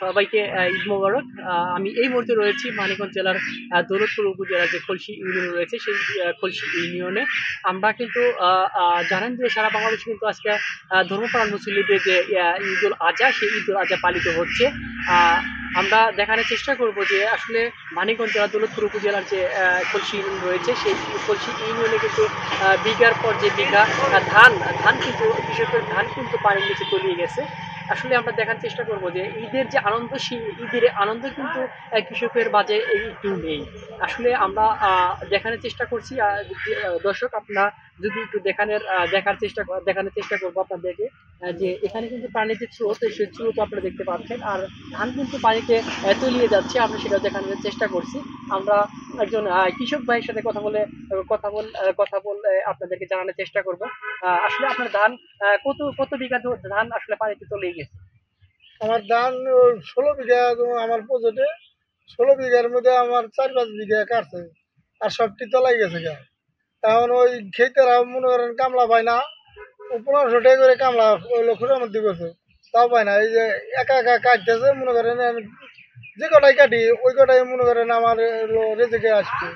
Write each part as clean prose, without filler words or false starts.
সবাইকে ঈদ মোবারক। আমি এই মুহূর্তে রয়েছি মানিকগঞ্জ জেলার দৌলতপুর উপজেলার যে খলসি ইউনিয়ন রয়েছে সেই খলসি ইউনিয়নে। আমরা কিন্তু জানেন যে সারা বাংলাদেশে কিন্তু আজকে ধর্মপ্রাণ মুসল্লিদের যে ঈদুল আজহা সেই ঈদুল আজহা পালিত হচ্ছে। আমরা দেখানোর চেষ্টা করব যে আসলে মানিকগঞ্জ জেলা দৌলতপুর উপজেলার যে খলসি ইউনিয়ন রয়েছে সেই খলসি ইউনিয়নে কিন্তু বিঘার পর যে বিঘা ধান ধান কিন্তু বিশেষ করে ধান কিন্তু পানির নিচে তলিয়ে গেছে। আসলে আমরা দেখার চেষ্টা করব যে ঈদের যে আনন্দ সেই ঈদের আনন্দ কিন্তু কৃষকের মাঝে একটু নেই। আসলে আমরা দেখানোর চেষ্টা করছি। দর্শক আপনারা যদি একটু দেখানোর চেষ্টা করবো আপনাদেরকে যে এখানে কিন্তু পানির যে স্রোত সেই স্রোত আপনারা দেখতে পাচ্ছেন আর ধান কিন্তু পানিতে তলিয়ে যাচ্ছে। আমরা সেটা দেখানোর চেষ্টা করছি। আমরা একজন কৃষক ভাইয়ের সাথে কথা বলে আপনাদেরকে জানানোর চেষ্টা করব। আসলে আপনার ধান কত কত বিঘা ধান আসলে পানিতে তলিয়ে গেছে? আমার ধান 16 বিঘা। আমার প্রজেক্টে 16 বিঘার মধ্যে আমার 4-5 বিঘা কাটছে, আর সবটি তলাই গেছে গা। এখন ওই খেতেরা মনে করেন কামলা পায় না, 1500 টাকা করে কামলা ওই লক্ষের মধ্যে করছে, তাও পায় না। এই যে একা একা কাটতেছে, মনে করেন আমি যে কটাই কাটি ওই কটাই মনে করেন আমার রেজেকে আসছে।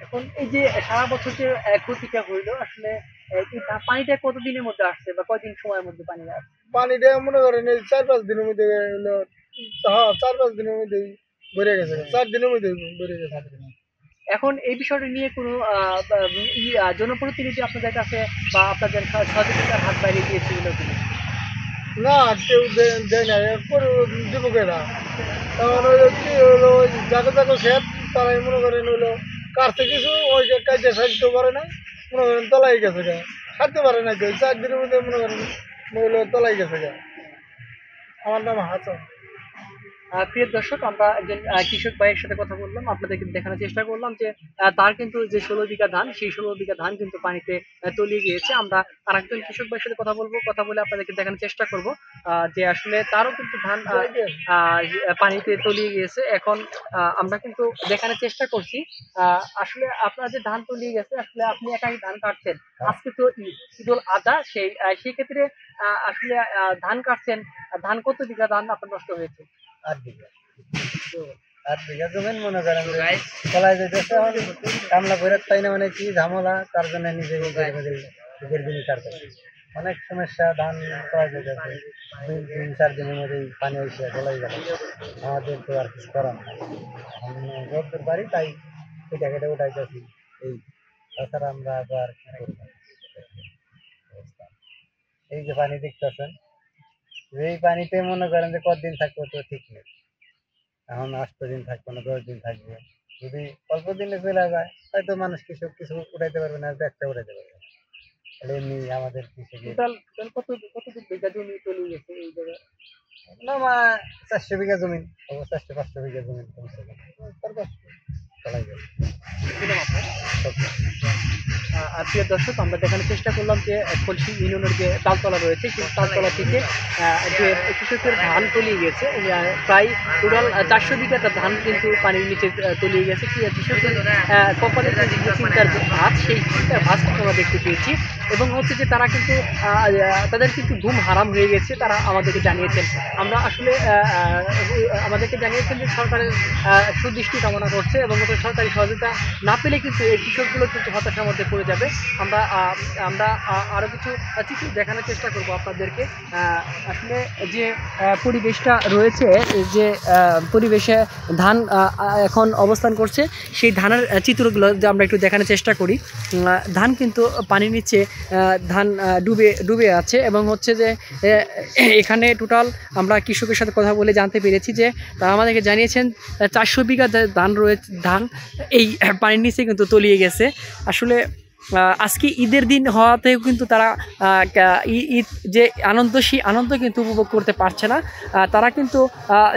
এখন এই যে সারা বছর যে ক্ষতিটা হইলো আসলে এই পানিটা কতদিনের মধ্যে আসছে বা কয়দিন সময়ের মধ্যে পানি আসছে? পানিটা মনে করেন এই 4-5 দিনের মধ্যে হলো। হ্যাঁ, 4-5 দিনের মধ্যেই ভরে গেছে, 4 দিনের মধ্যে ভরে গেছে। এখন এই বিষয়টা নিয়ে কোনো জনপ্রতিনিধি আপনাদের কাছে বা আপনাদের সহযোগিতার হাত বাড়িয়ে দিয়েছিল কিনা? না, কেউ দেয় না, দিব কেনা। তখন হইলো কি হইলো, ওই যাকে যাকে খেত তারাই মনে করেন হইলো কাটতে কিছু ওই যে কাজে সাজতে পারে না, মনে করেন তলাই গেছে গা, সারতে পারে না কেউ। 4 দিনের মধ্যে মনে করেন হইলো তলাই গেছে গা। আমার নাম হাসান। প্রিয় দর্শক আমরা একজন কৃষক ভাইয়ের সাথে কথা বললাম, আপনাদেরকে দেখানোর চেষ্টা করলাম যে তার কিন্তু যে 16 বিঘা ধান সেই 16 বিঘা ধান কিন্তু পানিতে তলিয়ে গিয়েছে। আমরা আরেকজন কৃষক ভাইয়ের সাথে কথা বলবো, কথা বলে আপনাদেরকে দেখানোর চেষ্টা করব যে আসলে তারও কিন্তু ধান আহ, পানিতে তলিয়ে গিয়েছে। এখন আমরা কিন্তু দেখানোর চেষ্টা করছি আসলে আপনার যে ধান তলিয়ে গেছে আসলে আপনি একাই ধান কাটছেন। আজকে তো ঈদুল আজহা সেই ক্ষেত্রে আসলে ধান কাটছেন। ধান কত বিঘা ধান আপনার নষ্ট হয়েছে? 8 বিঘা। 8 বিঘা জমিন মনে করেন তলাই যেতেছে। কামলা করে তাই না, মানে কি ঝামেলা, তার জন্য নিজে নিজের দিনই কাটতে অনেক সমস্যা। ধান করা যেতেছে 2-3-4 দিনের মধ্যেই পানি এসে চলাই গেল। আমাদের তো আর কিছু করার নাই, যতদূর পারি তাই কেটে কেটে উঠাইতেছি। এই তাছাড়া আমরা আবার কি করবো? এই যে পানি দেখতেছেন, এই পানিতে মনে করেন যে কতদিন থাকবো তো ঠিক নেই। এখন 8 দিন থাকবো না 10 দিন থাকবে। যদি অল্প দিনে চলে যায় হয়তো মানুষ কিছু উঠাইতে পারবে না, একটা উঠাইতে পারবে না। তাহলে এমনি আমাদের কৃষকের টোটাল কত বিঘা জমি তলিয়ে গেছে এই জায়গায়? না 400 বিঘা জমিন, 400-500 বিঘা জমিন কমছে কম। তারপর চলাই যাবে। কি নাম আপনার? প্রিয় দর্শক আমরা দেখানোর চেষ্টা করলাম যে খলসি ইউনিয়নের যে তালতলা রয়েছে সেই তালতলা থেকে যে কৃষকের ধান তলিয়ে গেছে প্রায় টোটাল 400 বিঘা ধান কিন্তু পানির নিচে তলিয়ে গেছে। কৃষকের কপালে যে চিন্তার যে ভাত সেই চিন্তার ভাত আমরা দেখতে পেয়েছি এবং হচ্ছে যে তারা কিন্তু তাদের কিন্তু ঘুম হারাম হয়ে গেছে তারা আমাদেরকে জানিয়েছেন। আমরা আসলে আমাদেরকে জানিয়েছেন যে সরকারের সুদৃষ্টি কামনা করছে এবং সরকারি সহযোগিতা না পেলে কিন্তু এই কৃষকগুলো কিন্তু হতাশার মধ্যে পড়ে যাবে। আমরা আমরা আরো কিছু চিত্র দেখানোর চেষ্টা করব আপনাদেরকে। আসলে যে পরিবেশটা রয়েছে, যে পরিবেশে ধান এখন অবস্থান করছে সেই ধানের চিত্রগুলো যে আমরা একটু দেখানোর চেষ্টা করি। ধান কিন্তু পানির নিচে ধান ডুবে আছে এবং হচ্ছে যে এখানে টোটাল আমরা কৃষকের সাথে কথা বলে জানতে পেরেছি যে তারা আমাদেরকে জানিয়েছেন 400 বিঘা ধান এই পানির নিচে কিন্তু তলিয়ে গেছে। আসলে আজকে ঈদের দিন হওয়াতেও কিন্তু তারা ঈদ যে আনন্দ সেই আনন্দ কিন্তু উপভোগ করতে পারছে না। তারা কিন্তু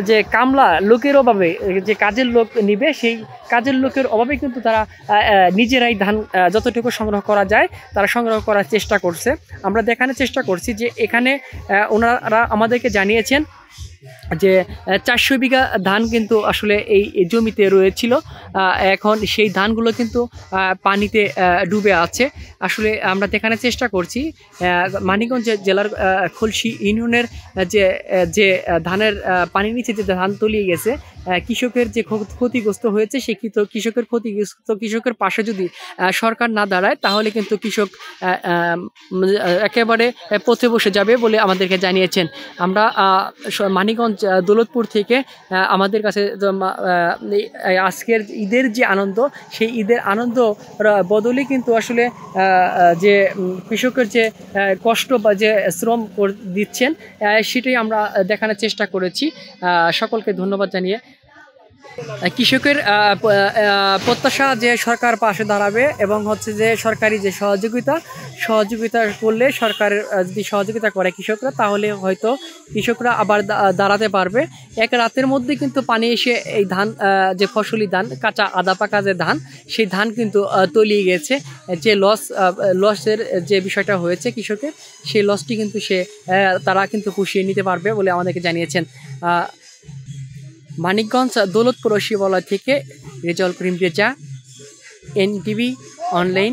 যে কামলা লোকের অভাবে যে কাজের লোক নিবে সেই কাজের লোকের অভাবে কিন্তু তারা নিজেরাই ধান যতটুকু সংগ্রহ করা যায় তারা সংগ্রহ করার চেষ্টা করছে। আমরা দেখানোর চেষ্টা করছি যে এখানে ওনারা আমাদেরকে জানিয়েছেন যে 400 বিঘা ধান কিন্তু আসলে এই জমিতে রয়েছিল। এখন সেই ধানগুলো কিন্তু পানিতে ডুবে আছে। আসলে আমরা দেখানোর চেষ্টা করছি মানিকগঞ্জ জেলার খুলশী ইউনিয়নের যে ধানের পানির নিচে যে ধান তলিয়ে গেছে, কৃষকের যে ক্ষতিগ্রস্ত হয়েছে সেই কৃষকের ক্ষতিগ্রস্ত কৃষকের পাশে যদি সরকার না দাঁড়ায় তাহলে কিন্তু কৃষক একেবারে পথে বসে যাবে বলে আমাদেরকে জানিয়েছেন। আমরা মানিকগঞ্জ দৌলতপুর থেকে আমাদের কাছে আজকের ঈদের যে আনন্দ, সেই ঈদের আনন্দ বদলে কিন্তু আসলে যে কৃষকের যে কষ্ট বা যে শ্রম দিচ্ছেন সেটাই আমরা দেখানোর চেষ্টা করেছি। সকলকে ধন্যবাদ জানিয়ে কৃষকের প্রত্যাশা যে সরকার পাশে দাঁড়াবে এবং হচ্ছে যে সরকারি যে সহযোগিতা করলে সরকারের যদি সহযোগিতা করে কৃষকরা, তাহলে হয়তো কৃষকরা আবার দাঁড়াতে পারবে। এক রাতের মধ্যে কিন্তু পানি এসে এই ধান যে ফসলি ধান, কাঁচা আদা পাকা যে ধান, সেই ধান কিন্তু তলিয়ে গেছে। যে লসের যে বিষয়টা হয়েছে কৃষকের, সেই লসটি কিন্তু তারা কিন্তু পুষিয়ে নিতে পারবে বলে আমাদেরকে জানিয়েছেন। মানিকগঞ্জ দৌলতপুর শিবালয় থেকে রেজাউল করিম রেজা, NTV অনলাইন।